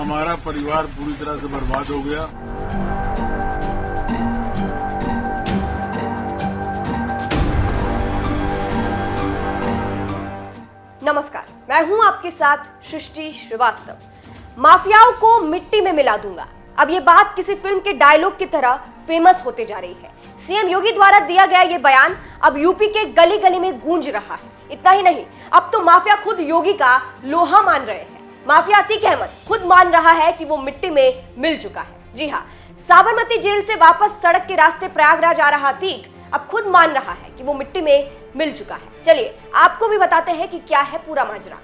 हमारा परिवार पूरी तरह से बर्बाद हो गया। नमस्कार, मैं हूं आपके साथ सृष्टि श्रीवास्तव। माफियाओं को मिट्टी में मिला दूंगा, अब ये बात किसी फिल्म के डायलॉग की तरह फेमस होते जा रही है। सीएम योगी द्वारा दिया गया ये बयान अब यूपी के गली गली में गूंज रहा है। इतना ही नहीं, अब तो माफिया खुद योगी का लोहा मान रहे हैं। माफिया अतीक अहमद खुद मान रहा है कि वो मिट्टी में मिल चुका है। जी हाँ, साबरमती जेल से वापस सड़क के रास्ते प्रयागराज आ रहा अतीक अब खुद मान रहा है कि वो मिट्टी में मिल चुका है। चलिए आपको भी बताते हैं कि क्या है पूरा माजरा।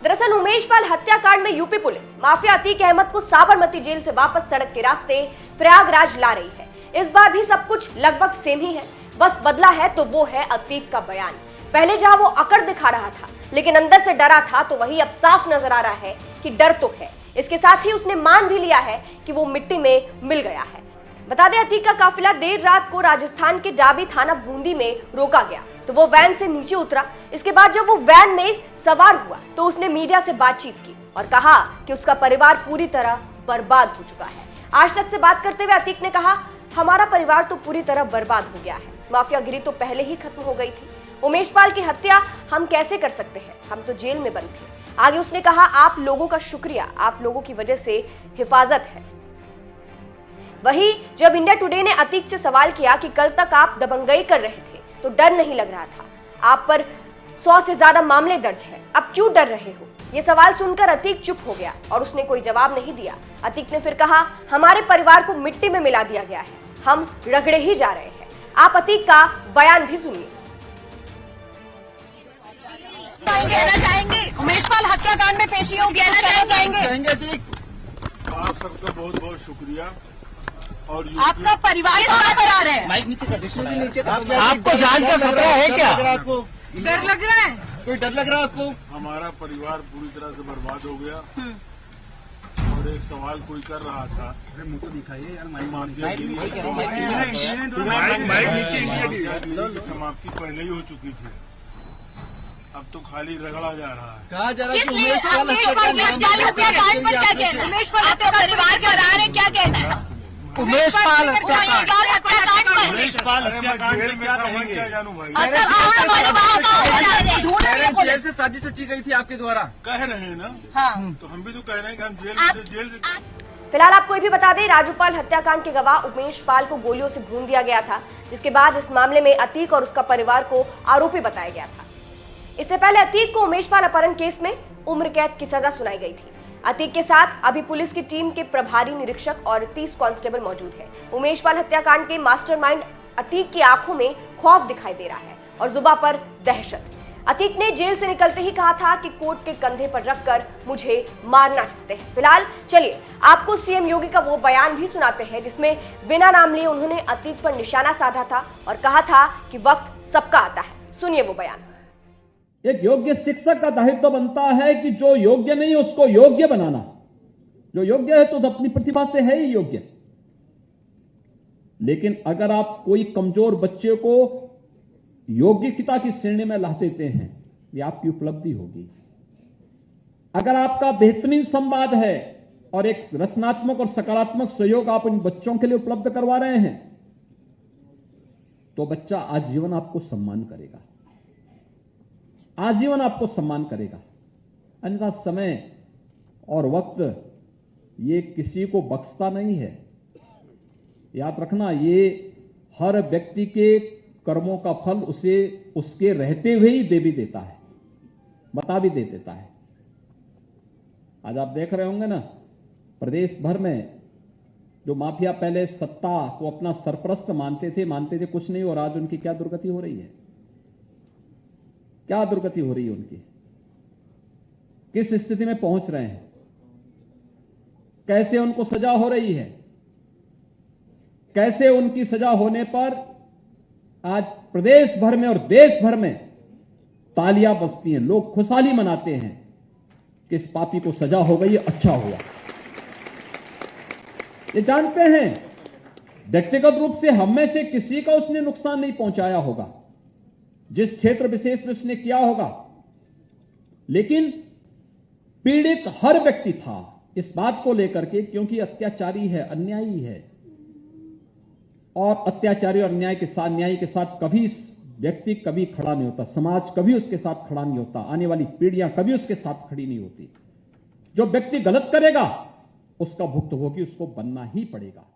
दरअसल उमेश पाल हत्याकांड में UP police mafia Atiq Ahmed को साबरमती जेल से वापस सड़क के रास्ते प्रयागराज ला रही है। इस बार भी सब कुछ लगभग सेम ही है, बस बदला है तो वो है अतीक का बयान। पहले जहां वो अकड़ दिखा रहा था लेकिन अंदर से डरा था, तो वही अब साफ नजर आ रहा है कि डर तो है। इसके साथ ही उसने मान भी लिया है कि वो मिट्टी में मिल गया है। बता दें, अतीक का काफिला देर रात को राजस्थान के डाबी थाना बूंदी में रोका गया, तो वो वैन से नीचे उतरा। इसके बाद जब वो वैन में सवार हुआ तो उसने मीडिया से बातचीत की और कहा कि उसका परिवार पूरी तरह बर्बाद हो चुका है। आज तक से बात करते हुए अतीक ने कहा, हमारा परिवार तो पूरी तरह बर्बाद हो गया है, माफियागिरी तो पहले ही खत्म हो गई थी। उमेश पाल की हत्या हम कैसे कर सकते हैं, हम तो जेल में बंद थे। आगे उसने कहा, आप लोगों का शुक्रिया, आप लोगों की वजह से हिफाजत है। वहीं जब इंडिया टुडे ने अतीक से सवाल किया कि कल तक आप दबंगई कर रहे थे तो डर नहीं लग रहा था, आप पर 100 से ज्यादा मामले दर्ज हैं, अब क्यों डर रहे हो? ये सवाल सुनकर अतीक चुप हो गया और उसने कोई जवाब नहीं दिया। अतीक ने फिर कहा, हमारे परिवार को मिट्टी में मिला दिया गया है, हम रगड़े ही जा रहे हैं। आप अतीक का बयान भी सुनिए। चाहेंगे उमेश पाल हत्याकांड में पेशी होगी, चाहेंगे। आप सबका बहुत बहुत शुक्रिया। और आपका परिवार कहाँ पर आ रहे हैं? माइक नीचे कर दीजिए, नीचे आपको जान का खतरा है क्या? आपको डर लग रहा है? कोई डर लग रहा है आपको? हमारा परिवार पूरी तरह से बर्बाद हो गया। और एक सवाल कोई कर रहा था, मुंह तो दिखाइए यार, समाप्ति पहले ही हो चुकी थी, अब तो खाली रगड़ा जा रहा है। कहा जा रहा है कि उमेश पाल हत्याकांड पर क्या कहना है? उमेश पाल परिवार के आ रहे हैं, क्या कहना है? उमेश पाल हत्याकांड पर उमेश पाल हत्याकांड में क्या कहेंगे? क्या जानू भाई, जेल से साजिश रची गई थी आपके द्वारा, कह रहे हैं ना? हाँ। तो हम भी तो कह रहे हैं कि हम जेल से फिलहाल आपको ये भी बता दें, राजूपाल हत्याकांड के गवाह उमेश पाल को गोलियों से भून दिया गया था, जिसके बाद इस मामले में अतीक और उसका परिवार को आरोपी बताया गया था। इससे पहले अतीक को उमेश पाल अपहरण केस में उम्र कैद की सजा सुनाई गई थी। अतीक के साथ अभी पुलिस की टीम के प्रभारी निरीक्षक और 30 कांस्टेबल मौजूद है। उमेश पाल हत्याकांड के मास्टरमाइंड अतीक की आंखों में खौफ दिखाई दे रहा है और जुबान पर दहशत। अतीक ने जेल से निकलते ही कहा था कि कोर्ट के कंधे पर रखकर मुझे मारना चाहते हैं। फिलहाल चलिए आपको सीएम योगी का वो बयान भी सुनाते हैं जिसमें बिना नाम लिए उन्होंने अतीक पर निशाना साधा था और कहा था कि वक्त सबका आता है। सुनिए वो बयान। एक योग्य शिक्षक का दायित्व बनता है कि जो योग्य नहीं उसको योग्य बनाना। जो योग्य है तो अपनी प्रतिभा से है ही योग्य, लेकिन अगर आप कोई कमजोर बच्चे को योग्यता की श्रेणी में ला देते हैं, ये आपकी उपलब्धि होगी। अगर आपका बेहतरीन संवाद है और एक रचनात्मक और सकारात्मक सहयोग आप इन बच्चों के लिए उपलब्ध करवा रहे हैं, तो बच्चा आजीवन आपको सम्मान करेगा, आजीवन आपको सम्मान करेगा। अन्यथा समय और वक्त ये किसी को बख्शता नहीं है। याद रखना, ये हर व्यक्ति के कर्मों का फल उसे उसके रहते हुए ही दे भी देता है, बता भी दे देता है। आज आप देख रहे होंगे ना, प्रदेश भर में जो माफिया पहले सत्ता को अपना सरपरस्त मानते थे कुछ नहीं, और आज उनकी क्या दुर्गति हो रही है, क्या दुर्गति हो रही है उनकी, किस स्थिति में पहुंच रहे हैं, कैसे उनको सजा हो रही है, कैसे उनकी सजा होने पर आज प्रदेश भर में और देश भर में तालियां बजती हैं, लोग खुशहाली मनाते हैं कि इस पापी को सजा हो गई, अच्छा हुआ। ये जानते हैं व्यक्तिगत रूप से हम में से किसी का उसने नुकसान नहीं पहुंचाया होगा, जिस क्षेत्र विशेष में उसने किया होगा, लेकिन पीड़ित हर व्यक्ति था, इस बात को लेकर के, क्योंकि अत्याचारी है, अन्यायी है, और अत्याचारी और न्यायी के साथ कभी व्यक्ति कभी खड़ा नहीं होता, समाज कभी उसके साथ खड़ा नहीं होता, आने वाली पीढ़ियां कभी उसके साथ खड़ी नहीं होती। जो व्यक्ति गलत करेगा उसका भुक्तभोगी उसको बनना ही पड़ेगा।